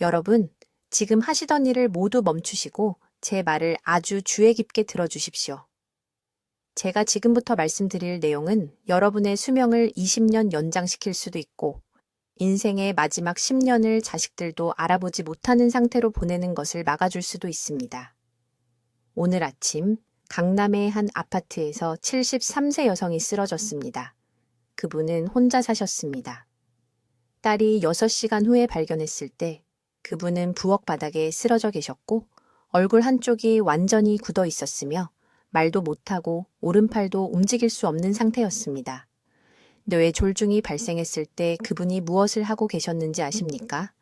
여러분, 지금 하시던 일을 모두 멈추시고 제 말을 아주 주의 깊게 들어주십시오. 제가 지금부터 말씀드릴 내용은 여러분의 수명을 20년 연장시킬 수도 있고 인생의 마지막 10년을 자식들도 알아보지 못하는 상태로 보내는 것을 막아줄 수도 있습니다. 오늘 아침 강남의 한 아파트에서 73세 여성이 쓰러졌습니다. 그분은 혼자 사셨습니다. 딸이 6시간 후에 발견했을 때 그분은 부엌 바닥에 쓰러져 계셨고 얼굴 한쪽이 완전히 굳어 있었으며 말도 못하고 오른팔도 움직일 수 없는 상태였습니다. 뇌 졸중이 발생했을 때 그분이 무엇을 하고 계셨는지 아십니까?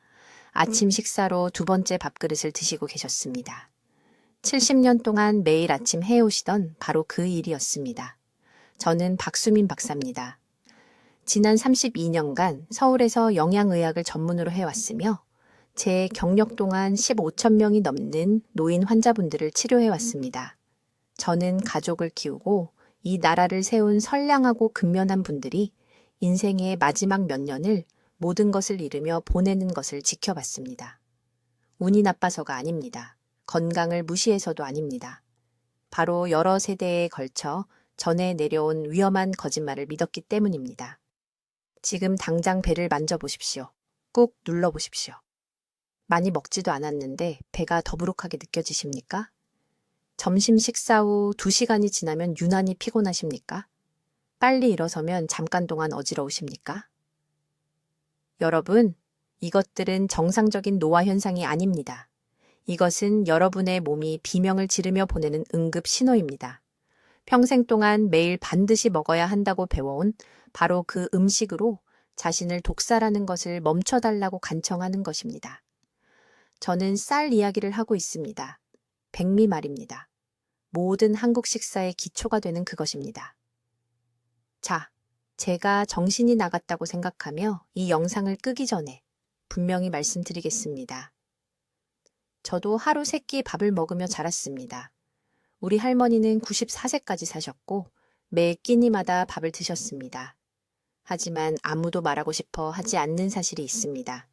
아침 식사로 2번째 밥그릇을 드시고 계셨습니다. 70년 동안 매일 아침 해오시던 바로 그 일이었습니다. 저는 박수민 박사입니다. 지난 32년간 서울에서 영양의학을 전문으로 해왔으며 제 경력 동안 15천 명이 넘는 노인 환자분들을 치료해왔습니다. 저는 가족을 키우고 이 나라를 세운 선량하고 근면한 분들이 인생의 마지막 몇 년을 모든 것을 잃으며 보내는 것을 지켜봤습니다. 운이 나빠서가 아닙니다. 건강을 무시해서도 아닙니다. 바로 여러 세대에 걸쳐 전해 내려온 위험한 거짓말을 믿었기 때문입니다. 지금 당장 배를 만져보십시오. 꾹 눌러보십시오. 많이 먹지도 않았는데 배가 더부룩하게 느껴지십니까? 점심 식사 후 2시간이 지나면 유난히 피곤하십니까? 빨리 일어서면 잠깐 동안 어지러우십니까? 여러분, 이것들은 정상적인 노화 현상이 아닙니다. 이것은 여러분의 몸이 비명을 지르며 보내는 응급 신호입니다. 평생 동안 매일 반드시 먹어야 한다고 배워온 바로 그 음식으로 자신을 독살하는 것을 멈춰달라고 간청하는 것입니다. 저는 쌀 이야기를 하고 있습니다. 백미 말입니다. 모든 한국 식사의 기초가 되는 그것입니다. 자, 제가 정신이 나갔다고 생각하며 이 영상을 끄기 전에 분명히 말씀드리겠습니다. 저도 하루 3끼 밥을 먹으며 자랐습니다. 우리 할머니는 94세까지 사셨고 매 끼니마다 밥을 드셨습니다. 하지만 아무도 말하고 싶어 하지 않는 사실이 있습니다.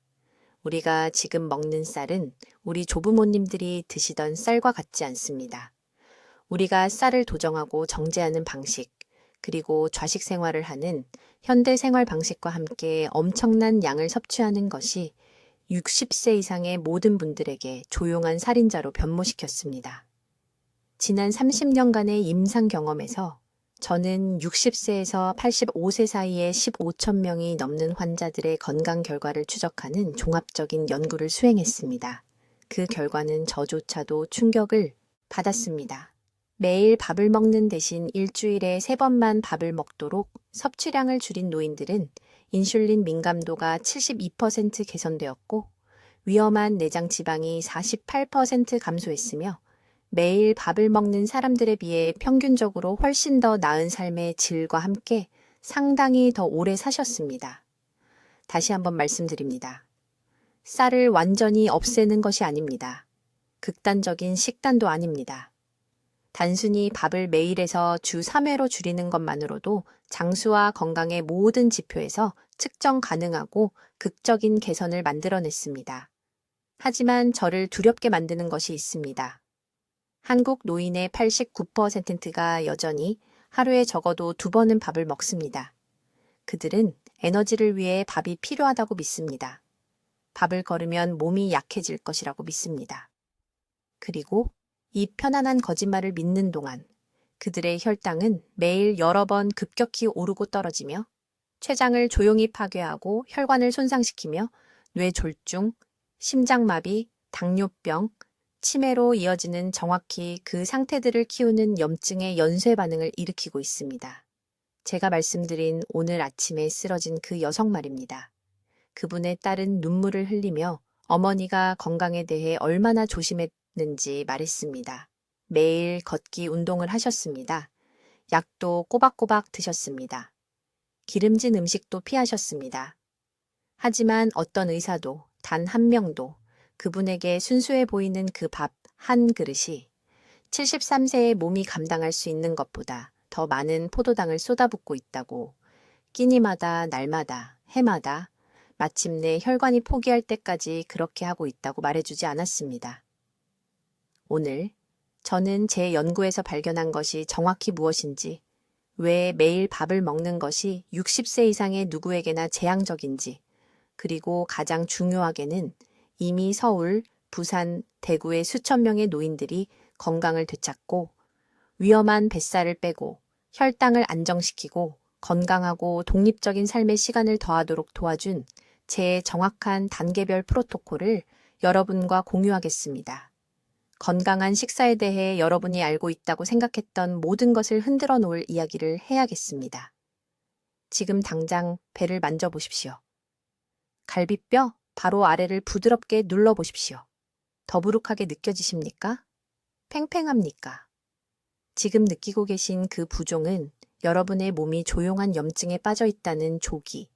우리가 지금 먹는 쌀은 우리 조부모님들이 드시던 쌀과 같지 않습니다. 우리가 쌀을 도정하고 정제하는 방식, 그리고 좌식 생활을 하는 현대 생활 방식과 함께 엄청난 양을 섭취하는 것이 60세 이상의 모든 분들에게 조용한 살인자로 변모시켰습니다. 지난 30년간의 임상 경험에서 저는 60세에서 85세 사이의 15천 명이 넘는 환자들의 건강 결과를 추적하는 종합적인 연구를 수행했습니다. 그 결과는 저조차도 충격을 받았습니다. 매일 밥을 먹는 대신 일주일에 3번만 밥을 먹도록 섭취량을 줄인 노인들은 인슐린 민감도가 72% 개선되었고 위험한 내장 지방이 48% 감소했으며 매일 밥을 먹는 사람들에 비해 평균적으로 훨씬 더 나은 삶의 질과 함께 상당히 더 오래 사셨습니다. 다시 한번 말씀드립니다. 쌀을 완전히 없애는 것이 아닙니다. 극단적인 식단도 아닙니다. 단순히 밥을 매일에서 주 3회로 줄이는 것만으로도 장수와 건강의 모든 지표에서 측정 가능하고 극적인 개선을 만들어냈습니다. 하지만 저를 두렵게 만드는 것이 있습니다. 한국 노인의 89%가 여전히 하루에 적어도 2번은 밥을 먹습니다. 그들은 에너지를 위해 밥이 필요하다고 믿습니다. 밥을 거르면 몸이 약해질 것이라고 믿습니다. 그리고 이 편안한 거짓말을 믿는 동안 그들의 혈당은 매일 여러 번 급격히 오르고 떨어지며 췌장을 조용히 파괴하고 혈관을 손상시키며 뇌졸중, 심장마비, 당뇨병, 치매로 이어지는 정확히 그 상태들을 키우는 염증의 연쇄 반응을 일으키고 있습니다. 제가 말씀드린 오늘 아침에 쓰러진 그 여성 말입니다. 그분의 딸은 눈물을 흘리며 어머니가 건강에 대해 얼마나 조심했는지 말했습니다. 매일 걷기 운동을 하셨습니다. 약도 꼬박꼬박 드셨습니다. 기름진 음식도 피하셨습니다. 하지만 어떤 의사도 단 한 명도 그분에게 순수해 보이는 그 밥 한 그릇이 73세의 몸이 감당할 수 있는 것보다 더 많은 포도당을 쏟아붓고 있다고 끼니마다 날마다 해마다 마침내 혈관이 포기할 때까지 그렇게 하고 있다고 말해주지 않았습니다. 오늘 저는 제 연구에서 발견한 것이 정확히 무엇인지, 왜 매일 밥을 먹는 것이 60세 이상의 누구에게나 재앙적인지, 그리고 가장 중요하게는 이미 서울, 부산, 대구의 수천 명의 노인들이 건강을 되찾고 위험한 뱃살을 빼고 혈당을 안정시키고 건강하고 독립적인 삶의 시간을 더하도록 도와준 제 정확한 단계별 프로토콜을 여러분과 공유하겠습니다. 건강한 식사에 대해 여러분이 알고 있다고 생각했던 모든 것을 흔들어 놓을 이야기를 해야겠습니다. 지금 당장 배를 만져보십시오. 갈비뼈 바로 아래를 부드럽게 눌러보십시오. 더부룩하게 느껴지십니까? 팽팽합니까? 지금 느끼고 계신 그 부종은 여러분의 몸이 조용한 염증에 빠져 있다는 조기,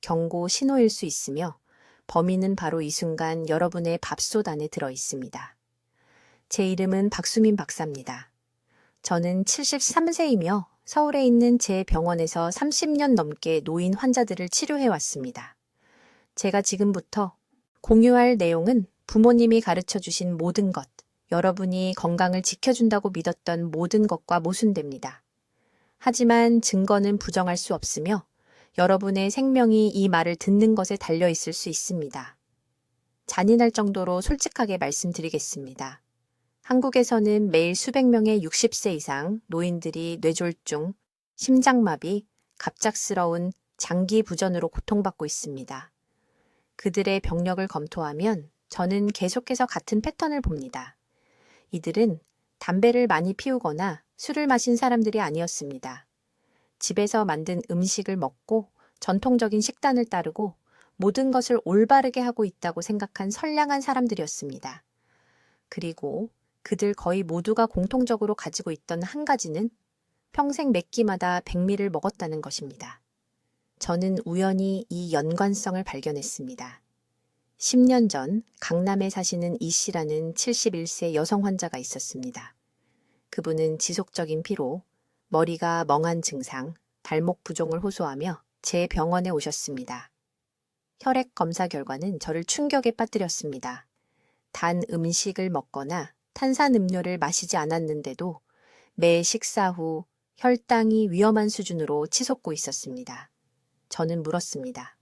경고 신호일 수 있으며 범인은 바로 이 순간 여러분의 밥솥 안에 들어 있습니다. 제 이름은 박수민 박사입니다. 저는 73세이며 서울에 있는 제 병원에서 30년 넘게 노인 환자들을 치료해 왔습니다. 제가 지금부터 공유할 내용은 부모님이 가르쳐 주신 모든 것, 여러분이 건강을 지켜준다고 믿었던 모든 것과 모순됩니다. 하지만 증거는 부정할 수 없으며 여러분의 생명이 이 말을 듣는 것에 달려 있을 수 있습니다. 잔인할 정도로 솔직하게 말씀드리겠습니다. 한국에서는 매일 수백 명의 60세 이상 노인들이 뇌졸중, 심장마비, 갑작스러운 장기 부전으로 고통받고 있습니다. 그들의 병력을 검토하면 저는 계속해서 같은 패턴을 봅니다. 이들은 담배를 많이 피우거나 술을 마신 사람들이 아니었습니다. 집에서 만든 음식을 먹고 전통적인 식단을 따르고 모든 것을 올바르게 하고 있다고 생각한 선량한 사람들이었습니다. 그리고 그들 거의 모두가 공통적으로 가지고 있던 한 가지는 평생 몇 끼마다 백미를 먹었다는 것입니다. 저는 우연히 이 연관성을 발견했습니다. 10년 전 강남에 사시는 이 씨라는 71세 여성 환자가 있었습니다. 그분은 지속적인 피로, 머리가 멍한 증상, 발목 부종을 호소하며 제 병원에 오셨습니다. 혈액 검사 결과는 저를 충격에 빠뜨렸습니다. 단 음식을 먹거나 탄산음료를 마시지 않았는데도 매 식사 후 혈당이 위험한 수준으로 치솟고 있었습니다. 저는 물었습니다.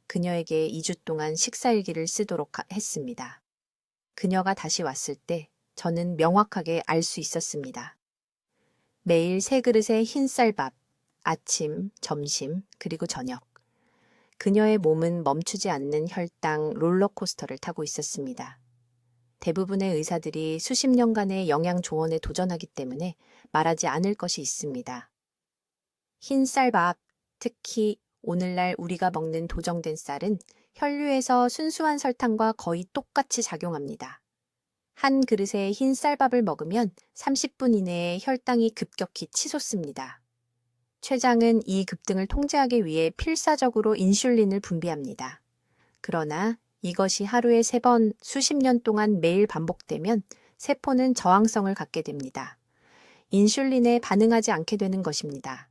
그녀에게 2주 동안 식사일기를 쓰도록 했습니다. 그녀가 다시 왔을 때 저는 명확하게 알 수 있었습니다. 매일 3그릇의 흰 쌀밥, 아침, 점심, 그리고 저녁. 그녀의 몸은 멈추지 않는 혈당 롤러코스터를 타고 있었습니다. 대부분의 의사들이 수십 년간의 영양 조언에 도전하기 때문에 말하지 않을 것이 있습니다. 흰 쌀밥, 특히 오늘날 우리가 먹는 도정된 쌀은 혈류에서 순수한 설탕과 거의 똑같이 작용합니다. 한 그릇의 흰 쌀밥을 먹으면 30분 이내에 혈당이 급격히 치솟습니다. 췌장은 이 급등을 통제하기 위해 필사적으로 인슐린을 분비합니다. 그러나 이것이 하루에 3번 수십 년 동안 매일 반복되면 세포는 저항성을 갖게 됩니다. 인슐린에 반응하지 않게 되는 것입니다.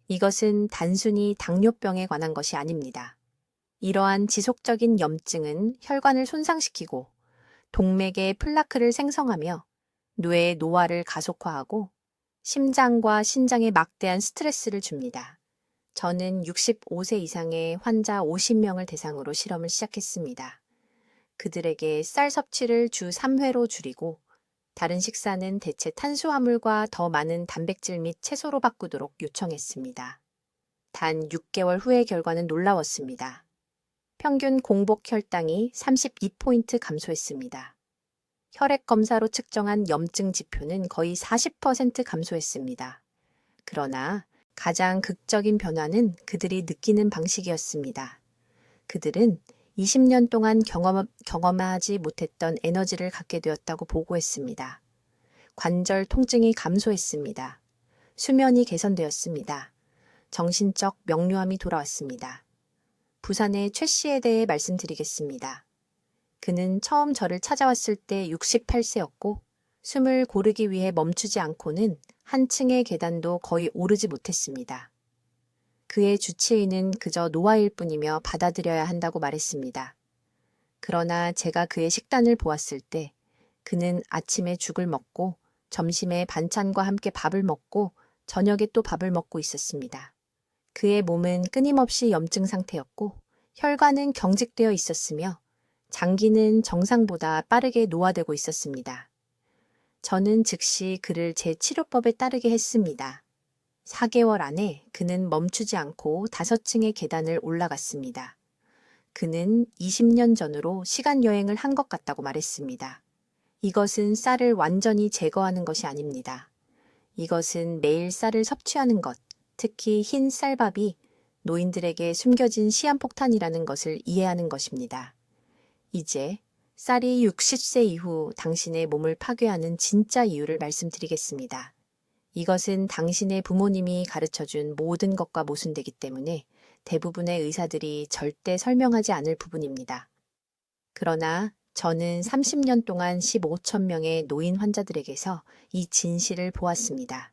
이것은 단순히 당뇨병에 관한 것이 아닙니다. 이러한 지속적인 염증은 혈관을 손상시키고 동맥의 플라크를 생성하며 뇌의 노화를 가속화하고 심장과 신장에 막대한 스트레스를 줍니다. 저는 65세 이상의 환자 50명을 대상으로 실험을 시작했습니다. 그들에게 쌀 섭취를 주 3회로 줄이고 다른 식사는 대체 탄수화물과 더 많은 단백질 및 채소로 바꾸도록 요청했습니다. 단 6개월 후의 결과는 놀라웠습니다. 평균 공복 혈당이 32포인트 감소했습니다. 혈액 검사로 측정한 염증 지표는 거의 40% 감소했습니다. 그러나 가장 극적인 변화는 그들이 느끼는 방식이었습니다. 그들은 20년 동안 경험하지 못했던 에너지를 갖게 되었다고 보고했습니다. 관절 통증이 감소했습니다. 수면이 개선되었습니다. 정신적 명료함이 돌아왔습니다. 부산의 최 씨에 대해 말씀드리겠습니다. 그는 처음 저를 찾아왔을 때 68세였고 숨을 고르기 위해 멈추지 않고는 한 층의 계단도 거의 오르지 못했습니다. 그의 주치의는 그저 노아일 뿐이며 받아들여야 한다고 말했습니다. 그러나 제가 그의 식단을 보았을 때 그는 아침에 죽을 먹고 점심에 반찬과 함께 밥을 먹고 저녁에 또 밥을 먹고 있었습니다. 그의 몸은 끊임없이 염증 상태였고 혈관은 경직되어 있었으며 장기는 정상보다 빠르게 노화되고 있었습니다. 저는 즉시 그를 제 치료법에 따르게 했습니다. 4개월 안에 그는 멈추지 않고 5층의 계단을 올라갔습니다. 그는 20년 전으로 시간 여행을 한 것 같다고 말했습니다. 이것은 쌀을 완전히 제거하는 것이 아닙니다. 이것은 매일 쌀을 섭취하는 것, 특히 흰 쌀밥이 노인들에게 숨겨진 시한폭탄이라는 것을 이해하는 것입니다. 이제 쌀이 60세 이후 당신의 몸을 파괴하는 진짜 이유를 말씀드리겠습니다. 이것은 당신의 부모님이 가르쳐준 모든 것과 모순되기 때문에 대부분의 의사들이 절대 설명하지 않을 부분입니다. 그러나 저는 30년 동안 15천 명의 노인 환자들에게서 이 진실을 보았습니다.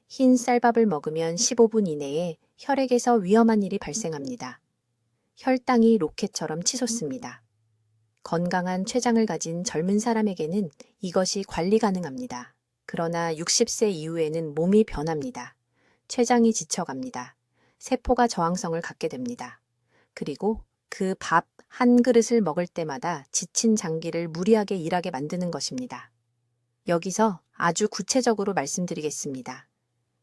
흰 쌀밥을 먹으면 15분 이내에 혈액에서 위험한 일이 발생합니다. 혈당이 로켓처럼 치솟습니다. 건강한 췌장을 가진 젊은 사람에게는 이것이 관리 가능합니다. 그러나 60세 이후에는 몸이 변합니다. 췌장이 지쳐갑니다. 세포가 저항성을 갖게 됩니다. 그리고 그 밥 한 그릇을 먹을 때마다 지친 장기를 무리하게 일하게 만드는 것입니다. 여기서 아주 구체적으로 말씀드리겠습니다.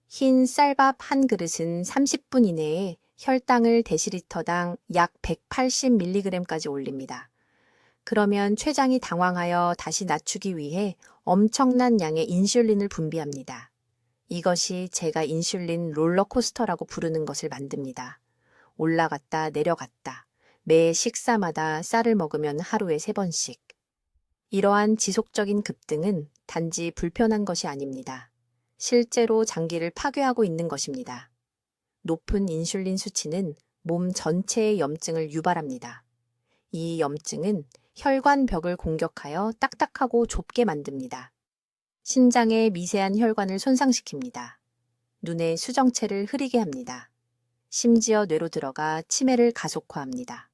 흰 쌀밥 한 그릇은 30분 이내에 혈당을 데시리터당 약 180mg까지 올립니다. 그러면 췌장이 당황하여 다시 낮추기 위해 엄청난 양의 인슐린을 분비합니다. 이것이 제가 인슐린 롤러코스터라고 부르는 것을 만듭니다. 올라갔다 내려갔다. 매 식사마다 쌀을 먹으면 하루에 3번씩. 이러한 지속적인 급등은 단지 불편한 것이 아닙니다. 실제로 장기를 파괴하고 있는 것입니다. 높은 인슐린 수치는 몸 전체의 염증을 유발합니다. 이 염증은 혈관벽을 공격하여 딱딱하고 좁게 만듭니다. 신장의 미세한 혈관을 손상시킵니다. 눈의 수정체를 흐리게 합니다. 심지어 뇌로 들어가 치매를 가속화합니다.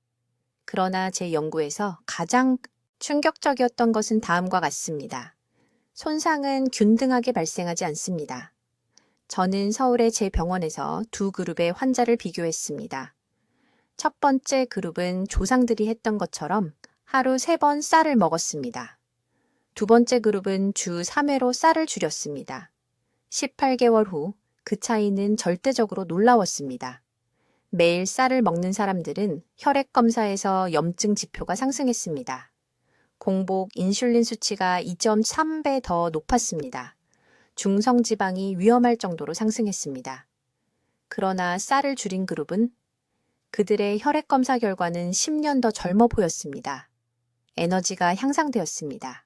그러나 제 연구에서 가장 충격적이었던 것은 다음과 같습니다. 손상은 균등하게 발생하지 않습니다. 저는 서울의 제 병원에서 2그룹의 환자를 비교했습니다. 첫 번째 그룹은 조상들이 했던 것처럼 하루 3번 쌀을 먹었습니다. 두 번째 그룹은 주 3회로 쌀을 줄였습니다. 18개월 후 그 차이는 절대적으로 놀라웠습니다. 매일 쌀을 먹는 사람들은 혈액 검사에서 염증 지표가 상승했습니다. 공복 인슐린 수치가 2.3배 더 높았습니다. 중성지방이 위험할 정도로 상승했습니다. 그러나 쌀을 줄인 그룹은 그들의 혈액 검사 결과는 10년 더 젊어 보였습니다. 에너지가 향상되었습니다.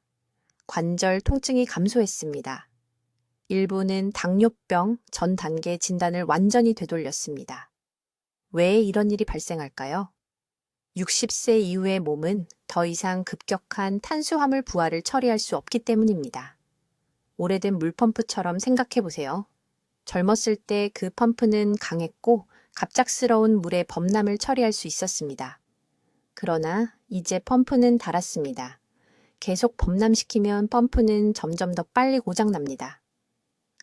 관절 통증이 감소했습니다. 일부는 당뇨병 전 단계 진단을 완전히 되돌렸습니다. 왜 이런 일이 발생할까요? 60세 이후의 몸은 더 이상 급격한 탄수화물 부하를 처리할 수 없기 때문입니다. 오래된 물펌프처럼 생각해 보세요. 젊었을 때 그 펌프는 강했고 갑작스러운 물의 범람을 처리할 수 있었습니다. 그러나 이제 펌프는 닳았습니다. 계속 범람시키면 펌프는 점점 더 빨리 고장납니다.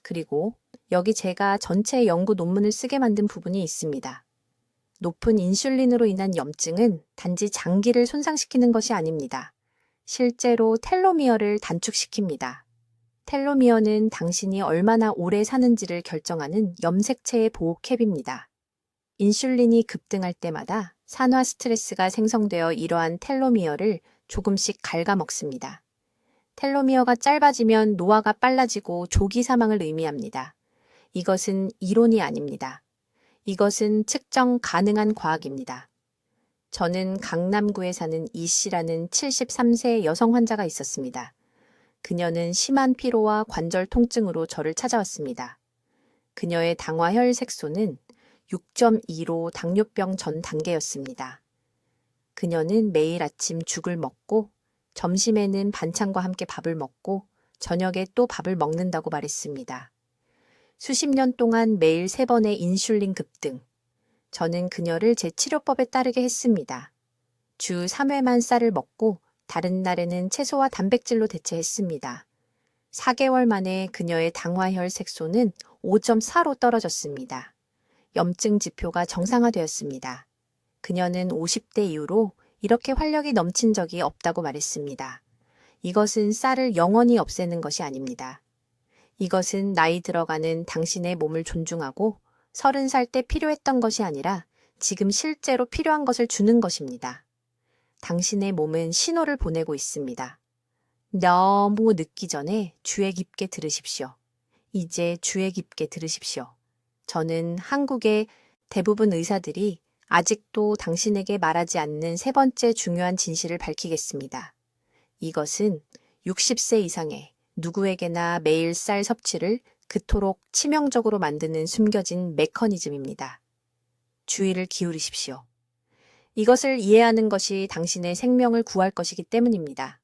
그리고 여기 제가 전체 연구 논문을 쓰게 만든 부분이 있습니다. 높은 인슐린으로 인한 염증은 단지 장기를 손상시키는 것이 아닙니다. 실제로 텔로미어를 단축시킵니다. 텔로미어는 당신이 얼마나 오래 사는지를 결정하는 염색체의 보호캡입니다. 인슐린이 급등할 때마다 산화 스트레스가 생성되어 이러한 텔로미어를 조금씩 갉아먹습니다. 텔로미어가 짧아지면 노화가 빨라지고 조기 사망을 의미합니다. 이것은 이론이 아닙니다. 이것은 측정 가능한 과학입니다. 저는 강남구에 사는 이 씨라는 73세 여성 환자가 있었습니다. 그녀는 심한 피로와 관절 통증으로 저를 찾아왔습니다. 그녀의 당화 혈색소는 6.2로 당뇨병 전 단계였습니다. 그녀는 매일 아침 죽을 먹고 점심에는 반찬과 함께 밥을 먹고 저녁에 또 밥을 먹는다고 말했습니다. 수십 년 동안 매일 3번의 인슐린 급등, 저는 그녀를 제 치료법에 따르게 했습니다. 주 3회만 쌀을 먹고 다른 날에는 채소와 단백질로 대체했습니다. 4개월 만에 그녀의 당화혈 색소는 5.4로 떨어졌습니다. 염증 지표가 정상화되었습니다. 그녀는 50대 이후로 이렇게 활력이 넘친 적이 없다고 말했습니다. 이것은 쌀을 영원히 없애는 것이 아닙니다. 이것은 나이 들어가는 당신의 몸을 존중하고 30살 때 필요했던 것이 아니라 지금 실제로 필요한 것을 주는 것입니다. 당신의 몸은 신호를 보내고 있습니다. 너무 늦기 전에 주의 깊게 들으십시오. 이제 주의 깊게 들으십시오. 저는 한국의 대부분 의사들이 아직도 당신에게 말하지 않는 세 번째 중요한 진실을 밝히겠습니다. 이것은 60세 이상의 누구에게나 매일 쌀 섭취를 그토록 치명적으로 만드는 숨겨진 메커니즘입니다. 주의를 기울이십시오. 이것을 이해하는 것이 당신의 생명을 구할 것이기 때문입니다.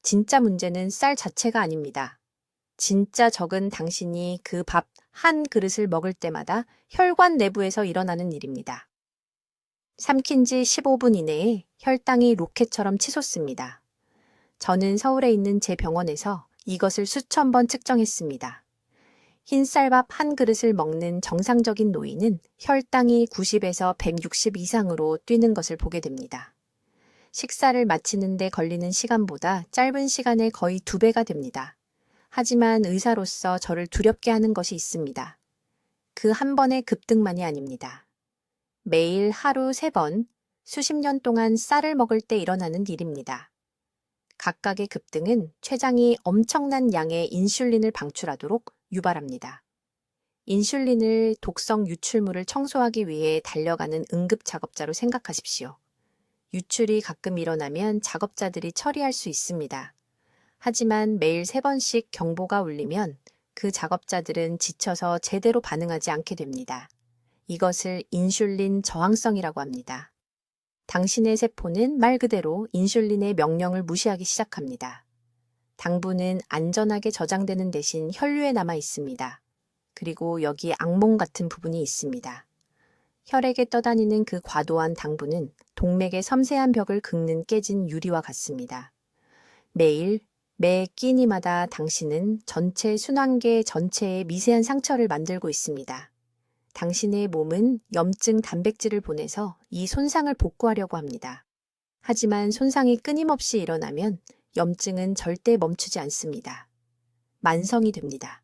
진짜 문제는 쌀 자체가 아닙니다. 진짜 적은 당신이 그 밥 한 그릇을 먹을 때마다 혈관 내부에서 일어나는 일입니다. 삼킨 지 15분 이내에 혈당이 로켓처럼 치솟습니다. 저는 서울에 있는 제 병원에서 이것을 수천 번 측정했습니다. 흰쌀밥 한 그릇을 먹는 정상적인 노인은 혈당이 90에서 160 이상으로 뛰는 것을 보게 됩니다. 식사를 마치는 데 걸리는 시간보다 짧은 시간에 거의 2배가 됩니다. 하지만 의사로서 저를 두렵게 하는 것이 있습니다. 그 한 번의 급등만이 아닙니다. 매일 하루 3번, 수십 년 동안 쌀을 먹을 때 일어나는 일입니다. 각각의 급등은 췌장이 엄청난 양의 인슐린을 방출하도록 유발합니다. 인슐린을 독성 유출물을 청소하기 위해 달려가는 응급 작업자로 생각하십시오. 유출이 가끔 일어나면 작업자들이 처리할 수 있습니다. 하지만 매일 3번씩 경보가 울리면 그 작업자들은 지쳐서 제대로 반응하지 않게 됩니다. 이것을 인슐린 저항성이라고 합니다. 당신의 세포는 말 그대로 인슐린의 명령을 무시하기 시작합니다. 당분은 안전하게 저장되는 대신 혈류에 남아 있습니다. 그리고 여기 악몽 같은 부분이 있습니다. 혈액에 떠다니는 그 과도한 당분은 동맥의 섬세한 벽을 긁는 깨진 유리와 같습니다. 매일 매 끼니마다 당신은 전체 순환계 전체에 미세한 상처를 만들고 있습니다. 당신의 몸은 염증 단백질을 보내서 이 손상을 복구하려고 합니다. 하지만 손상이 끊임없이 일어나면 염증은 절대 멈추지 않습니다. 만성이 됩니다.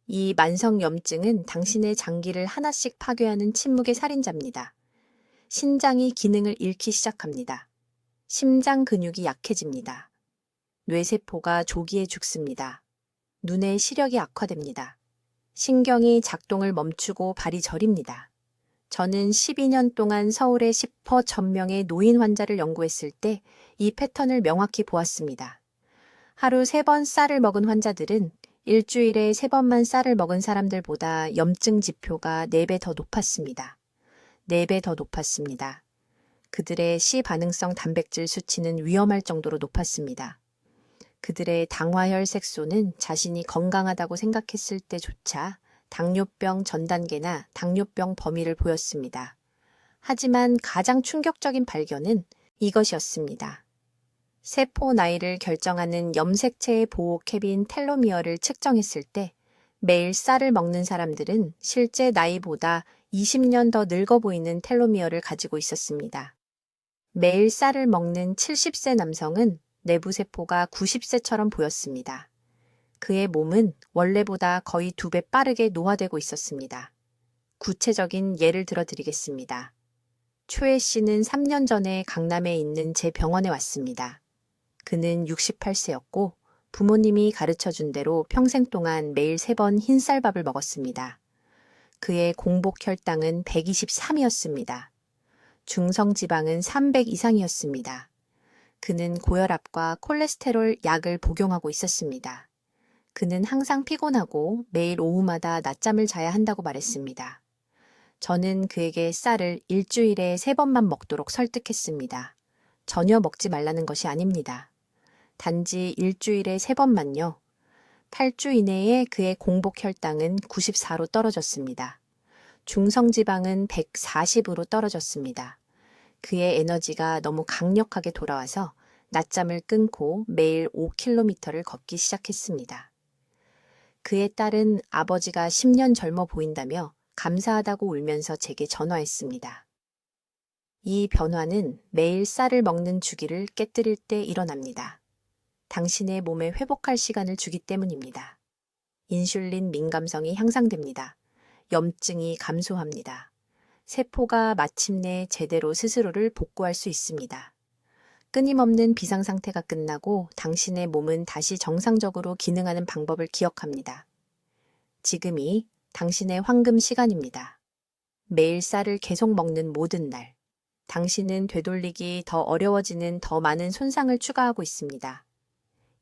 이 만성 염증은 당신의 장기를 하나씩 파괴하는 침묵의 살인자입니다. 신장이 기능을 잃기 시작합니다. 심장 근육이 약해집니다. 뇌세포가 조기에 죽습니다. 눈의 시력이 악화됩니다. 신경이 작동을 멈추고 발이 저립니다. 저는 12년 동안 서울의 10% 전명의 노인 환자를 연구했을 때 이 패턴을 명확히 보았습니다. 하루 3번 쌀을 먹은 환자들은 일주일에 3번만 쌀을 먹은 사람들보다 염증 지표가 4배 더 높았습니다. 4배 더 높았습니다. 그들의 시반응성 단백질 수치는 위험할 정도로 높았습니다. 그들의 당화혈 색소는 자신이 건강하다고 생각했을 때조차 당뇨병 전 단계나 당뇨병 범위를 보였습니다. 하지만 가장 충격적인 발견은 이것이었습니다. 세포 나이를 결정하는 염색체의 보호 캡인 텔로미어를 측정했을 때 매일 쌀을 먹는 사람들은 실제 나이보다 20년 더 늙어 보이는 텔로미어를 가지고 있었습니다. 매일 쌀을 먹는 70세 남성은 내부 세포가 90세처럼 보였습니다. 그의 몸은 원래보다 거의 2배 빠르게 노화되고 있었습니다. 구체적인 예를 들어드리겠습니다. 초혜 씨는 3년 전에 강남에 있는 제 병원에 왔습니다. 그는 68세였고 부모님이 가르쳐준 대로 평생 동안 매일 3번 흰쌀밥을 먹었습니다. 그의 공복 혈당은 123이었습니다. 중성지방은 300 이상이었습니다. 그는 고혈압과 콜레스테롤 약을 복용하고 있었습니다. 그는 항상 피곤하고 매일 오후마다 낮잠을 자야 한다고 말했습니다. 저는 그에게 쌀을 일주일에 3번만 먹도록 설득했습니다. 전혀 먹지 말라는 것이 아닙니다. 단지 일주일에 3번만요. 8주 이내에 그의 공복 혈당은 94로 떨어졌습니다. 중성지방은 140으로 떨어졌습니다. 그의 에너지가 너무 강력하게 돌아와서 낮잠을 끊고 매일 5km를 걷기 시작했습니다. 그의 딸은 아버지가 10년 젊어 보인다며 감사하다고 울면서 제게 전화했습니다. 이 변화는 매일 쌀을 먹는 주기를 깨뜨릴 때 일어납니다. 당신의 몸에 회복할 시간을 주기 때문입니다. 인슐린 민감성이 향상됩니다. 염증이 감소합니다. 세포가 마침내 제대로 스스로를 복구할 수 있습니다. 끊임없는 비상 상태가 끝나고 당신의 몸은 다시 정상적으로 기능하는 방법을 기억합니다. 지금이 당신의 황금 시간입니다. 매일 쌀을 계속 먹는 모든 날, 당신은 되돌리기 더 어려워지는 더 많은 손상을 추가하고 있습니다.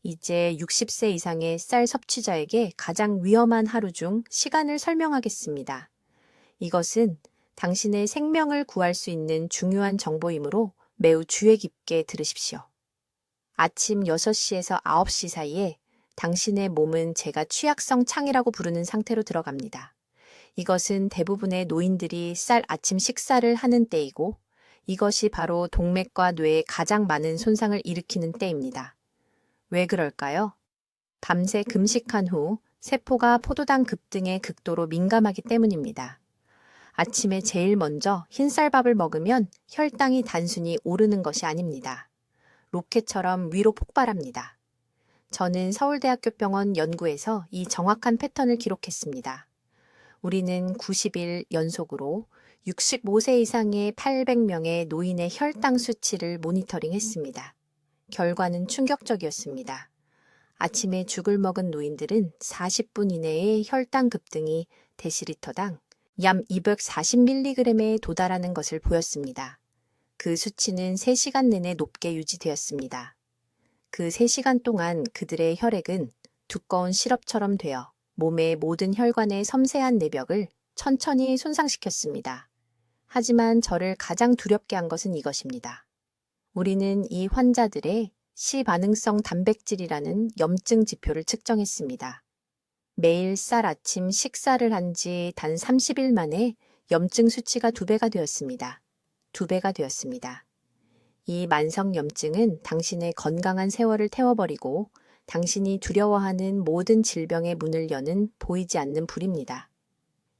이제 60세 이상의 쌀 섭취자에게 가장 위험한 하루 중 시간을 설명하겠습니다. 이것은 당신의 생명을 구할 수 있는 중요한 정보이므로 매우 주의 깊게 들으십시오. 아침 6시에서 9시 사이에 당신의 몸은 제가 취약성 창이라고 부르는 상태로 들어갑니다. 이것은 대부분의 노인들이 쌀 아침 식사를 하는 때이고 이것이 바로 동맥과 뇌에 가장 많은 손상을 일으키는 때입니다. 왜 그럴까요? 밤새 금식한 후 세포가 포도당 급등에 극도로 민감하기 때문입니다. 아침에 제일 먼저 흰쌀밥을 먹으면 혈당이 단순히 오르는 것이 아닙니다. 로켓처럼 위로 폭발합니다. 저는 서울대학교 병원 연구에서 이 정확한 패턴을 기록했습니다. 우리는 90일 연속으로 65세 이상의 800명의 노인의 혈당 수치를 모니터링했습니다. 결과는 충격적이었습니다. 아침에 죽을 먹은 노인들은 40분 이내에 혈당 급등이 데시리터당 약 240mg에 도달하는 것을 보였습니다. 그 수치는 3시간 내내 높게 유지되었습니다. 그 3시간 동안 그들의 혈액은 두꺼운 시럽처럼 되어 몸의 모든 혈관의 섬세한 내벽을 천천히 손상시켰습니다. 하지만 저를 가장 두렵게 한 것은 이것입니다. 우리는 이 환자들의 시반응성 단백질이라는 염증 지표를 측정했습니다. 매일 쌀 아침 식사를 한 지 단 30일 만에 염증 수치가 2배가 되었습니다. 2배가 되었습니다. 이 만성 염증은 당신의 건강한 세월을 태워버리고 당신이 두려워하는 모든 질병의 문을 여는 보이지 않는 불입니다.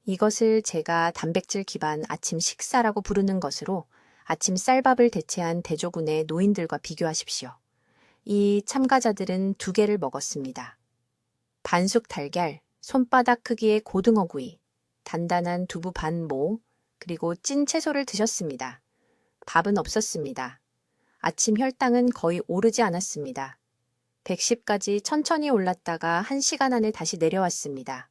이것을 제가 단백질 기반 아침 식사라고 부르는 것으로 아침 쌀밥을 대체한 대조군의 노인들과 비교하십시오. 이 참가자들은 2개를 먹었습니다. 반숙 달걀, 손바닥 크기의 고등어구이, 단단한 두부 반모, 그리고 찐 채소를 드셨습니다. 밥은 없었습니다. 아침 혈당은 거의 오르지 않았습니다. 110까지 천천히 올랐다가 1시간 안에 다시 내려왔습니다.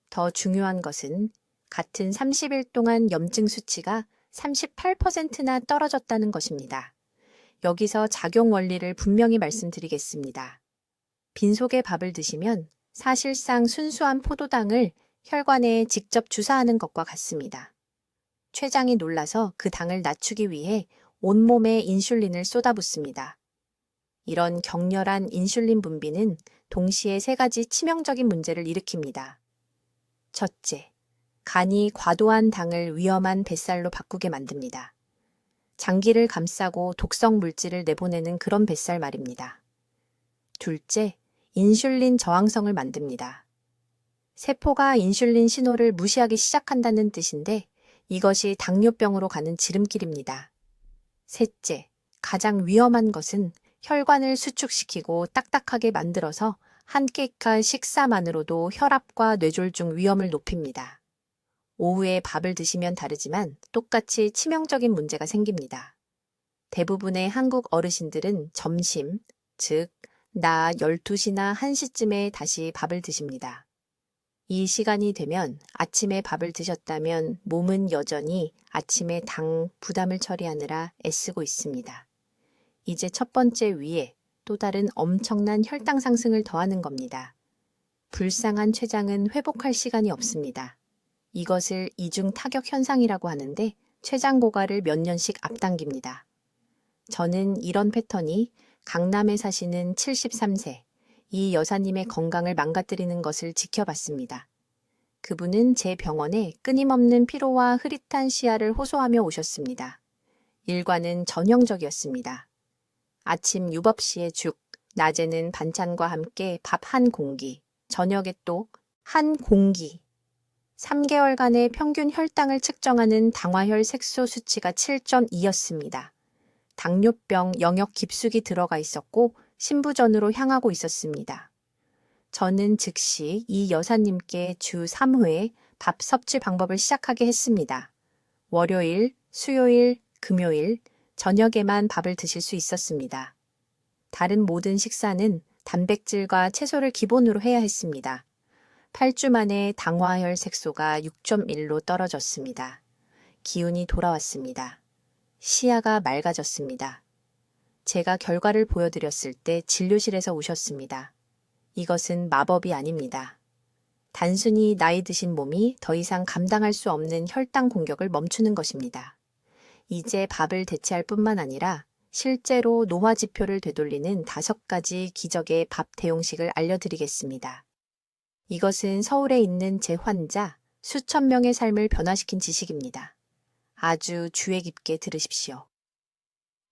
더 중요한 것은 같은 30일 동안 염증 수치가 38%나 떨어졌다는 것입니다. 여기서 작용 원리를 분명히 말씀드리겠습니다. 빈속에 밥을 드시면 사실상 순수한 포도당을 혈관에 직접 주사하는 것과 같습니다. 췌장이 놀라서 그 당을 낮추기 위해 온몸에 인슐린을 쏟아붓습니다. 이런 격렬한 인슐린 분비는 동시에 3가지 치명적인 문제를 일으킵니다. 첫째, 간이 과도한 당을 위험한 뱃살로 바꾸게 만듭니다. 장기를 감싸고 독성 물질을 내보내는 그런 뱃살 말입니다. 둘째, 인슐린 저항성을 만듭니다. 세포가 인슐린 신호를 무시하기 시작한다는 뜻인데 이것이 당뇨병으로 가는 지름길입니다. 셋째, 가장 위험한 것은 혈관을 수축시키고 딱딱하게 만들어서 한 끼의 식사만으로도 혈압과 뇌졸중 위험을 높입니다. 오후에 밥을 드시면 다르지만 똑같이 치명적인 문제가 생깁니다. 대부분의 한국 어르신들은 점심, 즉 낮 12시나 1시쯤에 다시 밥을 드십니다. 이 시간이 되면 아침에 밥을 드셨다면 몸은 여전히 아침에 당 부담을 처리하느라 애쓰고 있습니다. 이제 첫 번째 위에 또 다른 엄청난 혈당 상승을 더하는 겁니다. 불쌍한 췌장은 회복할 시간이 없습니다. 이것을 이중 타격 현상이라고 하는데 췌장 고갈을 몇 년씩 앞당깁니다. 저는 이런 패턴이 강남에 사시는 73세 이 여사님의 건강을 망가뜨리는 것을 지켜봤습니다. 그분은 제 병원에 끊임없는 피로와 흐릿한 시야를 호소하며 오셨습니다. 일과는 전형적이었습니다. 아침 유법시에 죽, 낮에는 반찬과 함께 밥 한 공기, 저녁에 또 한 공기. 3개월간의 평균 혈당을 측정하는 당화혈 색소 수치가 7.2였습니다. 당뇨병 영역 깊숙이 들어가 있었고 신부전으로 향하고 있었습니다. 저는 즉시 이 여사님께 주 3회 밥 섭취 방법을 시작하게 했습니다. 월요일, 수요일, 금요일, 저녁에만 밥을 드실 수 있었습니다. 다른 모든 식사는 단백질과 채소를 기본으로 해야 했습니다. 8주 만에 당화혈 색소가 6.1로 떨어졌습니다. 기운이 돌아왔습니다. 시야가 맑아졌습니다. 제가 결과를 보여드렸을 때 진료실에서 우셨습니다. 이것은 마법이 아닙니다. 단순히 나이 드신 몸이 더 이상 감당할 수 없는 혈당 공격을 멈추는 것입니다. 이제 밥을 대체할 뿐만 아니라 실제로 노화 지표를 되돌리는 5가지 기적의 밥 대용식을 알려드리겠습니다. 이것은 서울에 있는 제 환자 수천 명의 삶을 변화시킨 지식입니다. 아주 주의 깊게 들으십시오.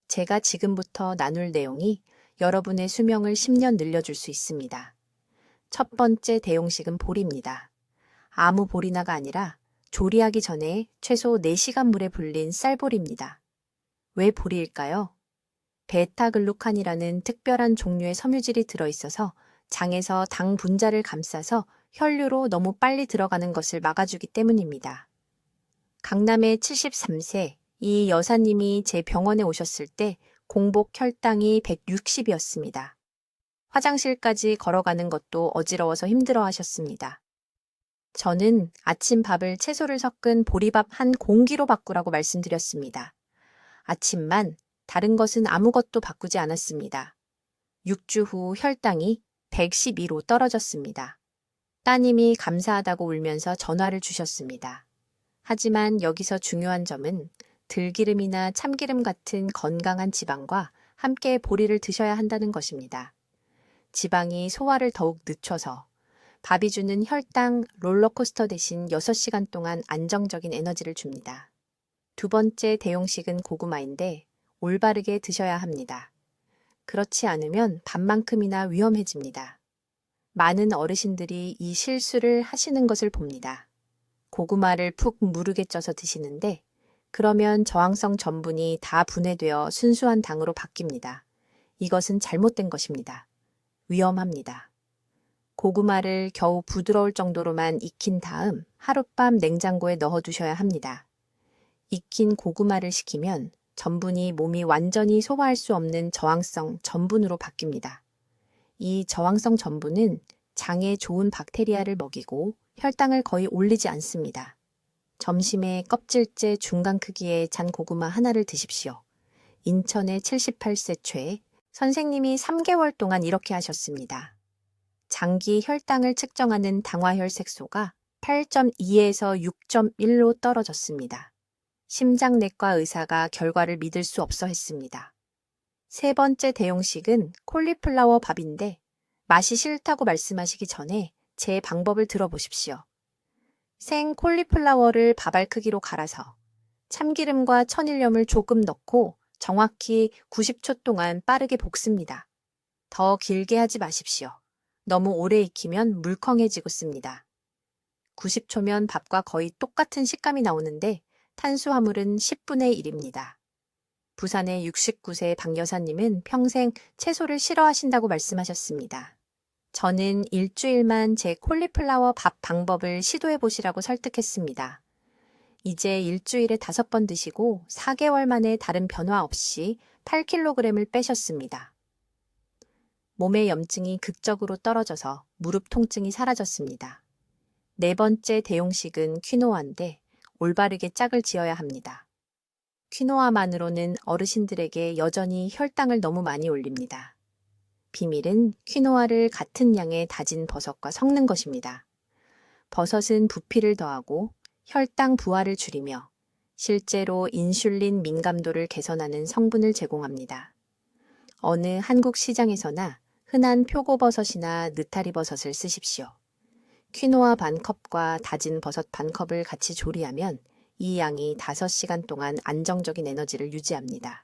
제가 지금부터 나눌 내용이 여러분의 수명을 10년 늘려줄 수 있습니다. 첫 번째 대용식은 보리입니다. 아무 보리나가 아니라 조리하기 전에 최소 4시간 물에 불린 쌀보리입니다. 왜 보리일까요? 베타글루칸이라는 특별한 종류의 섬유질이 들어있어서 장에서 당 분자를 감싸서 혈류로 너무 빨리 들어가는 것을 막아주기 때문입니다. 강남의 73세 이 여사님이 제 병원에 오셨을 때 공복 혈당이 160이었습니다. 화장실까지 걸어가는 것도 어지러워서 힘들어 하셨습니다. 저는 아침 밥을 채소를 섞은 보리밥 한 공기로 바꾸라고 말씀드렸습니다. 아침만, 다른 것은 아무것도 바꾸지 않았습니다. 6주 후 혈당이 112로 떨어졌습니다. 따님이 감사하다고 울면서 전화를 주셨습니다. 하지만 여기서 중요한 점은 들기름이나 참기름 같은 건강한 지방과 함께 보리를 드셔야 한다는 것입니다. 지방이 소화를 더욱 늦춰서 밥이 주는 혈당 롤러코스터 대신 6시간 동안 안정적인 에너지를 줍니다. 두 번째 대용식은 고구마인데 올바르게 드셔야 합니다. 그렇지 않으면 밥만큼이나 위험해집니다. 많은 어르신들이 이 실수를 하시는 것을 봅니다. 고구마를 푹 무르게 쪄서 드시는데 그러면 저항성 전분이 다 분해되어 순수한 당으로 바뀝니다. 이것은 잘못된 것입니다. 위험합니다. 고구마를 겨우 부드러울 정도로만 익힌 다음 하룻밤 냉장고에 넣어두셔야 합니다. 익힌 고구마를 식히면 전분이 몸이 완전히 소화할 수 없는 저항성 전분으로 바뀝니다. 이 저항성 전분은 장에 좋은 박테리아를 먹이고 혈당을 거의 올리지 않습니다. 점심에 껍질째 중간 크기의 잔 고구마 하나를 드십시오. 인천의 78세 최 선생님이 3개월 동안 이렇게 하셨습니다. 장기 혈당을 측정하는 당화혈 색소가 8.2에서 6.1로 떨어졌습니다. 심장내과 의사가 결과를 믿을 수 없어 했습니다. 세 번째 대용식은 콜리플라워 밥인데 맛이 싫다고 말씀하시기 전에 제 방법을 들어보십시오. 생 콜리플라워를 밥알 크기로 갈아서 참기름과 천일염을 조금 넣고 정확히 90초 동안 빠르게 볶습니다. 더 길게 하지 마십시오. 너무 오래 익히면 물컹해지고 씁니다. 90초면 밥과 거의 똑같은 식감이 나오는데 탄수화물은 10분의 1입니다. 부산의 69세 박 여사님은 평생 채소를 싫어하신다고 말씀하셨습니다. 저는 일주일만 제 콜리플라워 밥 방법을 시도해 보시라고 설득했습니다. 이제 일주일에 5번 드시고 4개월 만에 다른 변화 없이 8kg을 빼셨습니다. 몸의 염증이 극적으로 떨어져서 무릎 통증이 사라졌습니다. 네 번째 대용식은 퀴노아인데 올바르게 짝을 지어야 합니다. 퀴노아만으로는 어르신들에게 여전히 혈당을 너무 많이 올립니다. 비밀은 퀴노아를 같은 양의 다진 버섯과 섞는 것입니다. 버섯은 부피를 더하고 혈당 부하를 줄이며 실제로 인슐린 민감도를 개선하는 성분을 제공합니다. 어느 한국 시장에서나 흔한 표고버섯이나 느타리버섯을 쓰십시오. 퀴노아 반 컵과 다진 버섯 반 컵을 같이 조리하면 이 양이 5시간 동안 안정적인 에너지를 유지합니다.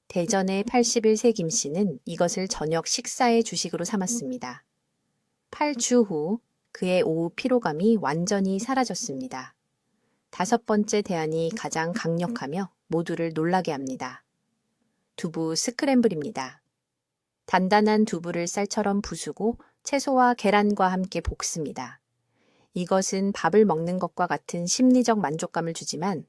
대전의 81세 김 씨는 이것을 저녁 식사의 주식으로 삼았습니다. 8주 후 그의 오후 피로감이 완전히 사라졌습니다. 5번째 대안이 가장 강력하며 모두를 놀라게 합니다. 두부 스크램블입니다. 단단한 두부를 쌀처럼 부수고 채소와 계란과 함께 볶습니다. 이것은 밥을 먹는 것과 같은 심리적 만족감을 주지만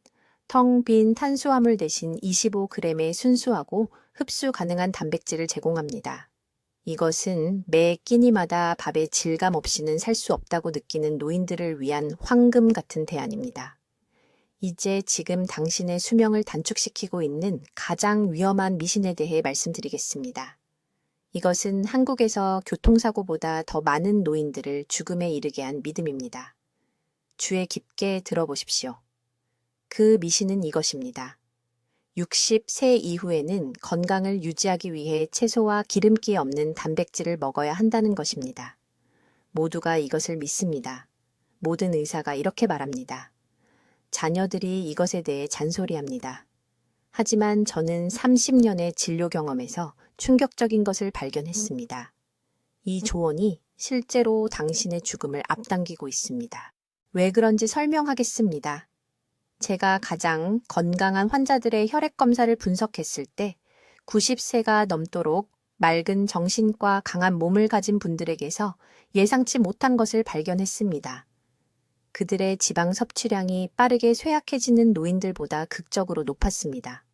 텅 빈 탄수화물 대신 25g의 순수하고 흡수 가능한 단백질을 제공합니다. 이것은 매 끼니마다 밥의 질감 없이는 살 수 없다고 느끼는 노인들을 위한 황금 같은 대안입니다. 이제 지금 당신의 수명을 단축시키고 있는 가장 위험한 미신에 대해 말씀드리겠습니다. 이것은 한국에서 교통사고보다 더 많은 노인들을 죽음에 이르게 한 믿음입니다. 주의 깊게 들어보십시오. 그 미신은 이것입니다. 60세 이후에는 건강을 유지하기 위해 채소와 기름기 없는 단백질을 먹어야 한다는 것입니다. 모두가 이것을 믿습니다. 모든 의사가 이렇게 말합니다. 자녀들이 이것에 대해 잔소리합니다. 하지만 저는 30년의 진료 경험에서 충격적인 것을 발견했습니다. 이 조언이 실제로 당신의 죽음을 앞당기고 있습니다. 왜 그런지 설명하겠습니다. 제가 가장 건강한 환자들의 혈액 검사를 분석했을 때 90세가 넘도록 맑은 정신과 강한 몸을 가진 분들에게서 예상치 못한 것을 발견했습니다. 그들의 지방 섭취량이 빠르게 쇠약해지는 노인들보다 극적으로 높았습니다.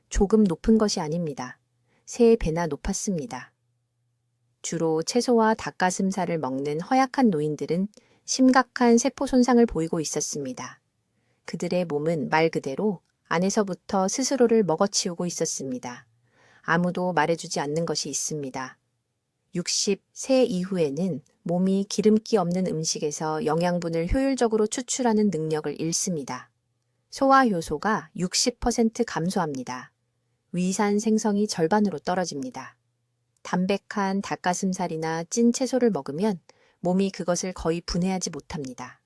조금 높은 것이 아닙니다. 3배나 높았습니다. 주로 채소와 닭가슴살을 먹는 허약한 노인들은 심각한 세포 손상을 보이고 있었습니다. 그들의 몸은 말 그대로 안에서부터 스스로를 먹어치우고 있었습니다. 아무도 말해주지 않는 것이 있습니다. 60세 이후에는 몸이 기름기 없는 음식에서 영양분을 효율적으로 추출하는 능력을 잃습니다. 소화 효소가 60% 감소합니다. 위산 생성이 절반으로 떨어집니다. 담백한 닭가슴살이나 찐 채소를 먹으면 몸이 그것을 거의 분해하지 못합니다.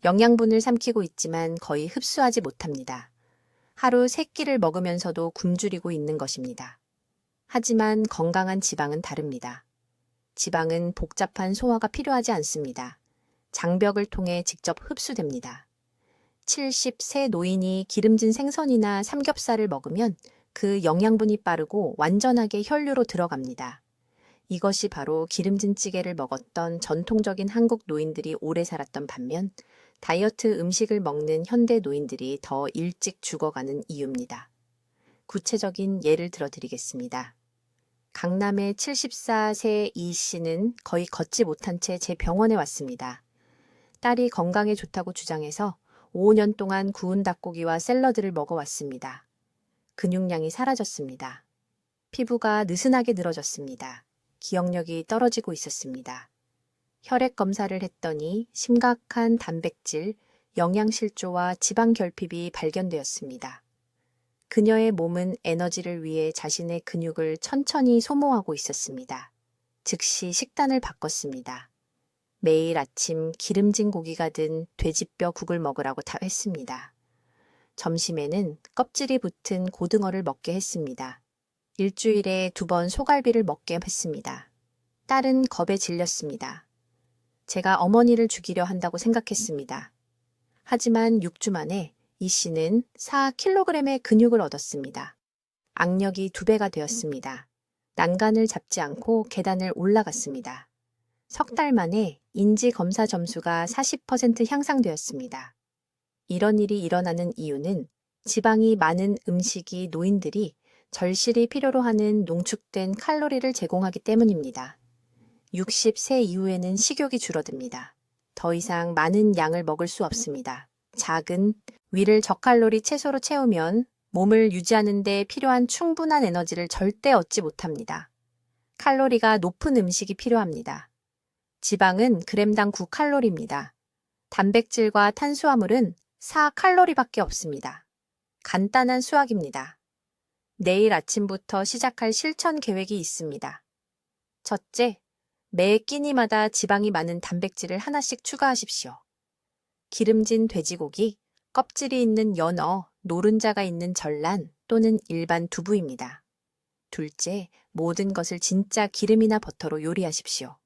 영양분을 삼키고 있지만 거의 흡수하지 못합니다. 하루 3끼를 먹으면서도 굶주리고 있는 것입니다. 하지만 건강한 지방은 다릅니다. 지방은 복잡한 소화가 필요하지 않습니다. 장벽을 통해 직접 흡수됩니다. 70세 노인이 기름진 생선이나 삼겹살을 먹으면 그 영양분이 빠르고 완전하게 혈류로 들어갑니다. 이것이 바로 기름진 찌개를 먹었던 전통적인 한국 노인들이 오래 살았던 반면 다이어트 음식을 먹는 현대 노인들이 더 일찍 죽어가는 이유입니다. 구체적인 예를 들어드리겠습니다. 강남의 74세 이 씨는 거의 걷지 못한 채 제 병원에 왔습니다. 딸이 건강에 좋다고 주장해서 5년 동안 구운 닭고기와 샐러드를 먹어왔습니다. 근육량이 사라졌습니다. 피부가 느슨하게 늘어졌습니다. 기억력이 떨어지고 있었습니다. 혈액 검사를 했더니 심각한 단백질, 영양실조와 지방 결핍이 발견되었습니다. 그녀의 몸은 에너지를 위해 자신의 근육을 천천히 소모하고 있었습니다. 즉시 식단을 바꿨습니다. 매일 아침 기름진 고기가 든 돼지뼈 국을 먹으라고 했습니다. 점심에는 껍질이 붙은 고등어를 먹게 했습니다. 일주일에 2번 소갈비를 먹게 했습니다. 딸은 겁에 질렸습니다. 제가 어머니를 죽이려 한다고 생각했습니다. 하지만 6주 만에 이 씨는 4kg의 근육을 얻었습니다. 악력이 2배가 되었습니다. 난간을 잡지 않고 계단을 올라갔습니다. 석 달 만에 인지 검사 점수가 40% 향상되었습니다. 이런 일이 일어나는 이유는 지방이 많은 음식이 노인들이 절실히 필요로 하는 농축된 칼로리를 제공하기 때문입니다. 60세 이후에는 식욕이 줄어듭니다. 더 이상 많은 양을 먹을 수 없습니다. 작은 위를 저칼로리 채소로 채우면 몸을 유지하는 데 필요한 충분한 에너지를 절대 얻지 못합니다. 칼로리가 높은 음식이 필요합니다. 지방은 그램당 9칼로리입니다. 단백질과 탄수화물은 4칼로리밖에 없습니다. 간단한 수학입니다. 내일 아침부터 시작할 실천 계획이 있습니다. 첫째, 매 끼니마다 지방이 많은 단백질을 하나씩 추가하십시오. 기름진 돼지고기, 껍질이 있는 연어, 노른자가 있는 전란 또는 일반 두부입니다. 둘째, 모든 것을 진짜 기름이나 버터로 요리하십시오.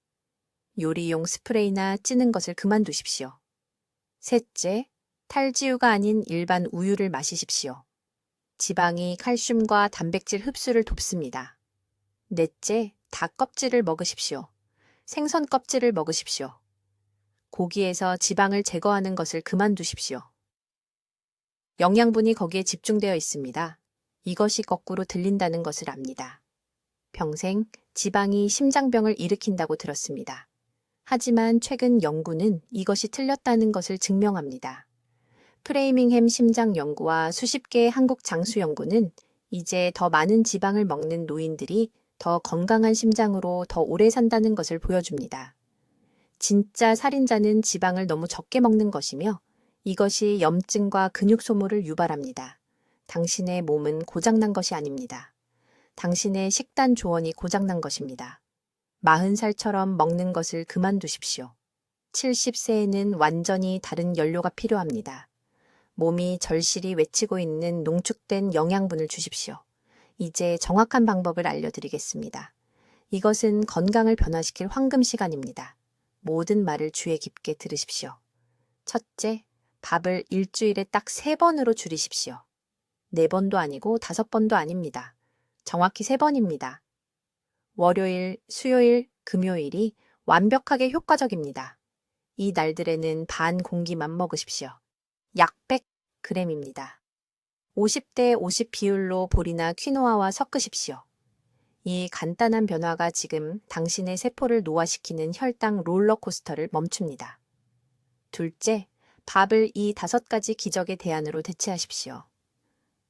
요리용 스프레이나 찌는 것을 그만두십시오. 셋째, 탈지우가 아닌 일반 우유를 마시십시오. 지방이 칼슘과 단백질 흡수를 돕습니다. 넷째, 닭 껍질을 먹으십시오. 생선 껍질을 먹으십시오. 고기에서 지방을 제거하는 것을 그만두십시오. 영양분이 거기에 집중되어 있습니다. 이것이 거꾸로 들린다는 것을 압니다. 평생 지방이 심장병을 일으킨다고 들었습니다. 하지만 최근 연구는 이것이 틀렸다는 것을 증명합니다. 프레이밍햄 심장연구와 수십 개의 한국 장수연구는 이제 더 많은 지방을 먹는 노인들이 더 건강한 심장으로 더 오래 산다는 것을 보여줍니다. 진짜 살인자는 지방을 너무 적게 먹는 것이며 이것이 염증과 근육 소모를 유발합니다. 당신의 몸은 고장난 것이 아닙니다. 당신의 식단 조언이 고장난 것입니다. 40살처럼 먹는 것을 그만두십시오. 70세에는 완전히 다른 연료가 필요합니다. 몸이 절실히 외치고 있는 농축된 영양분을 주십시오. 이제 정확한 방법을 알려드리겠습니다. 이것은 건강을 변화시킬 황금 시간입니다. 모든 말을 주의 깊게 들으십시오. 첫째, 밥을 일주일에 딱 3번으로 줄이십시오. 4번도 아니고 5번도 아닙니다. 정확히 3번입니다. 월요일, 수요일, 금요일이 완벽하게 효과적입니다. 이 날들에는 반 공기만 먹으십시오. 약 100g입니다. 50대 50 비율로 보리나 퀴노아와 섞으십시오. 이 간단한 변화가 지금 당신의 세포를 노화시키는 혈당 롤러코스터를 멈춥니다. 둘째, 밥을 이 5가지 기적의 대안으로 대체하십시오.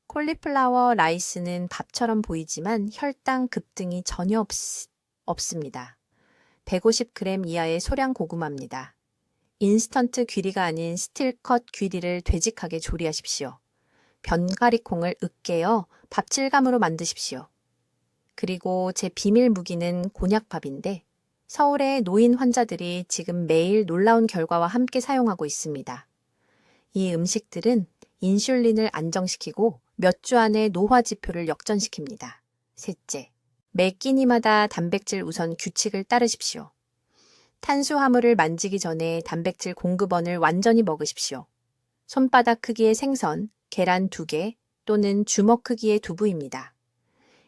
콜리플라워 라이스는 밥처럼 보이지만 혈당 급등이 전혀 없습니다. 150g 이하의 소량 고구마입니다. 인스턴트 귀리가 아닌 스틸컷 귀리를 되직하게 조리하십시오. 변가리콩을 으깨어 밥질감으로 만드십시오. 그리고 제 비밀 무기는 곤약밥인데 서울의 노인 환자들이 지금 매일 놀라운 결과와 함께 사용하고 있습니다. 이 음식들은 인슐린을 안정시키고 몇 주 안에 노화 지표를 역전시킵니다. 셋째, 매 끼니마다 단백질 우선 규칙을 따르십시오. 탄수화물을 만지기 전에 단백질 공급원을 완전히 먹으십시오. 손바닥 크기의 생선, 계란 2개 또는 주먹 크기의 두부입니다.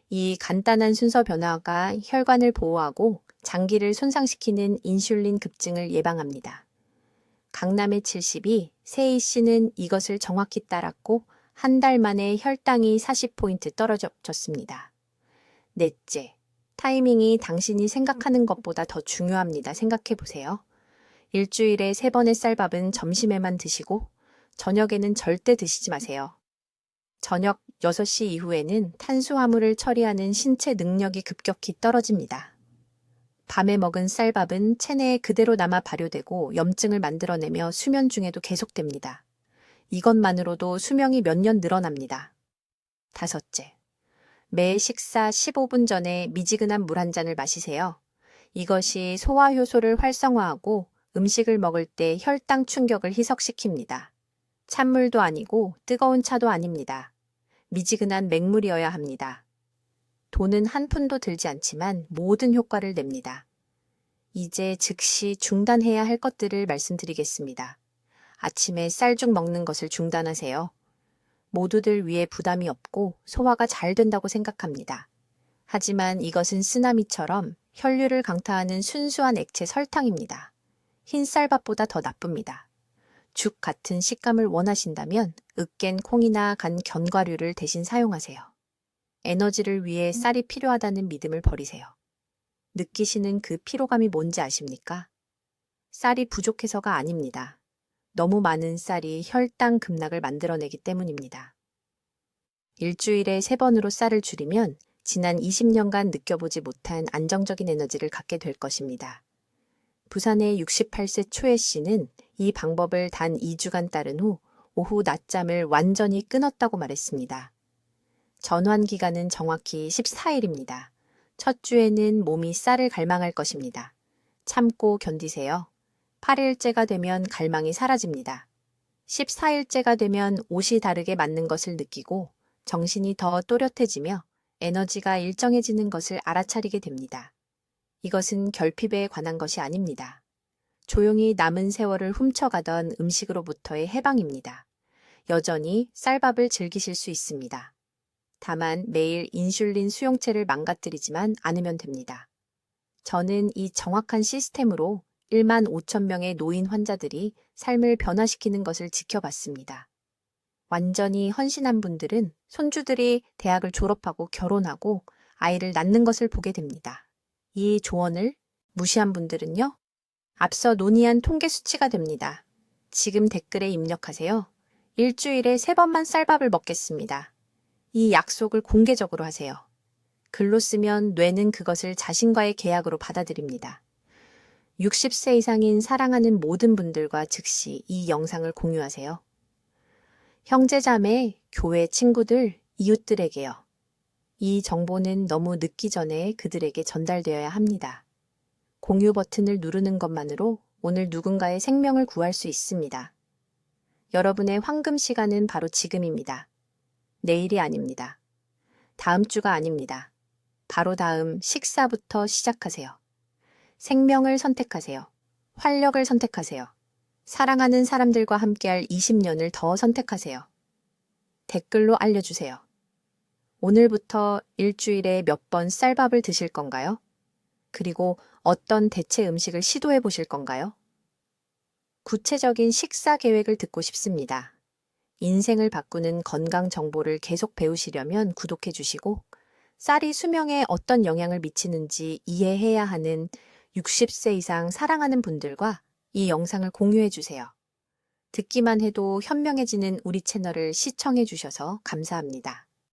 이 간단한 순서 변화가 혈관을 보호하고 장기를 손상시키는 인슐린 급증을 예방합니다. 강남의 70이 세희 씨는 이것을 정확히 따랐고 한 달 만에 혈당이 40포인트 떨어졌습니다. 넷째, 타이밍이 당신이 생각하는 것보다 더 중요합니다. 생각해 보세요. 일주일에 3번의 쌀밥은 점심에만 드시고 저녁에는 절대 드시지 마세요. 저녁 6시 이후에는 탄수화물을 처리하는 신체 능력이 급격히 떨어집니다. 밤에 먹은 쌀밥은 체내에 그대로 남아 발효되고 염증을 만들어내며 수면 중에도 계속됩니다. 이것만으로도 수명이 몇 년 늘어납니다. 다섯째, 매 식사 15분 전에 미지근한 물 한 잔을 마시세요. 이것이 소화효소를 활성화하고 음식을 먹을 때 혈당 충격을 희석시킵니다. 찬물도 아니고 뜨거운 차도 아닙니다. 미지근한 맹물이어야 합니다. 돈은 한 푼도 들지 않지만 모든 효과를 냅니다. 이제 즉시 중단해야 할 것들을 말씀드리겠습니다. 아침에 쌀죽 먹는 것을 중단하세요. 모두들 위해 부담이 없고 소화가 잘 된다고 생각합니다. 하지만 이것은 쓰나미처럼 혈류를 강타하는 순수한 액체 설탕입니다. 흰 쌀밥보다 더 나쁩니다. 죽 같은 식감을 원하신다면 으깬 콩이나 간 견과류를 대신 사용하세요. 에너지를 위해 쌀이 필요하다는 믿음을 버리세요. 느끼시는 그 피로감이 뭔지 아십니까? 쌀이 부족해서가 아닙니다. 너무 많은 쌀이 혈당 급락을 만들어내기 때문입니다. 일주일에 3번으로 쌀을 줄이면 지난 20년간 느껴보지 못한 안정적인 에너지를 갖게 될 것입니다. 부산의 68세 초혜 씨는 이 방법을 단 2주간 따른 후 오후 낮잠을 완전히 끊었다고 말했습니다. 전환 기간은 정확히 14일입니다. 첫 주에는 몸이 쌀을 갈망할 것입니다. 참고 견디세요. 8일째가 되면 갈망이 사라집니다. 14일째가 되면 옷이 다르게 맞는 것을 느끼고 정신이 더 또렷해지며 에너지가 일정해지는 것을 알아차리게 됩니다. 이것은 결핍에 관한 것이 아닙니다. 조용히 남은 세월을 훔쳐가던 음식으로부터의 해방입니다. 여전히 쌀밥을 즐기실 수 있습니다. 다만 매일 인슐린 수용체를 망가뜨리지만 않으면 됩니다. 저는 이 정확한 시스템으로 1만 5천 명의 노인 환자들이 삶을 변화시키는 것을 지켜봤습니다. 완전히 헌신한 분들은 손주들이 대학을 졸업하고 결혼하고 아이를 낳는 것을 보게 됩니다. 이 조언을 무시한 분들은요, 앞서 논의한 통계 수치가 됩니다. 지금 댓글에 입력하세요. 일주일에 3번만 쌀밥을 먹겠습니다. 이 약속을 공개적으로 하세요. 글로 쓰면 뇌는 그것을 자신과의 계약으로 받아들입니다. 60세 이상인 사랑하는 모든 분들과 즉시 이 영상을 공유하세요. 형제자매, 교회 친구들, 이웃들에게요. 이 정보는 너무 늦기 전에 그들에게 전달되어야 합니다. 공유 버튼을 누르는 것만으로 오늘 누군가의 생명을 구할 수 있습니다. 여러분의 황금 시간은 바로 지금입니다. 내일이 아닙니다. 다음 주가 아닙니다. 바로 다음 식사부터 시작하세요. 생명을 선택하세요. 활력을 선택하세요. 사랑하는 사람들과 함께할 20년을 더 선택하세요. 댓글로 알려주세요. 오늘부터 일주일에 몇 번 쌀밥을 드실 건가요? 그리고 어떤 대체 음식을 시도해 보실 건가요? 구체적인 식사 계획을 듣고 싶습니다. 인생을 바꾸는 건강 정보를 계속 배우시려면 구독해 주시고, 쌀이 수명에 어떤 영향을 미치는지 이해해야 하는 60세 이상 사랑하는 분들과 이 영상을 공유해 주세요. 듣기만 해도 현명해지는 우리 채널을 시청해 주셔서 감사합니다.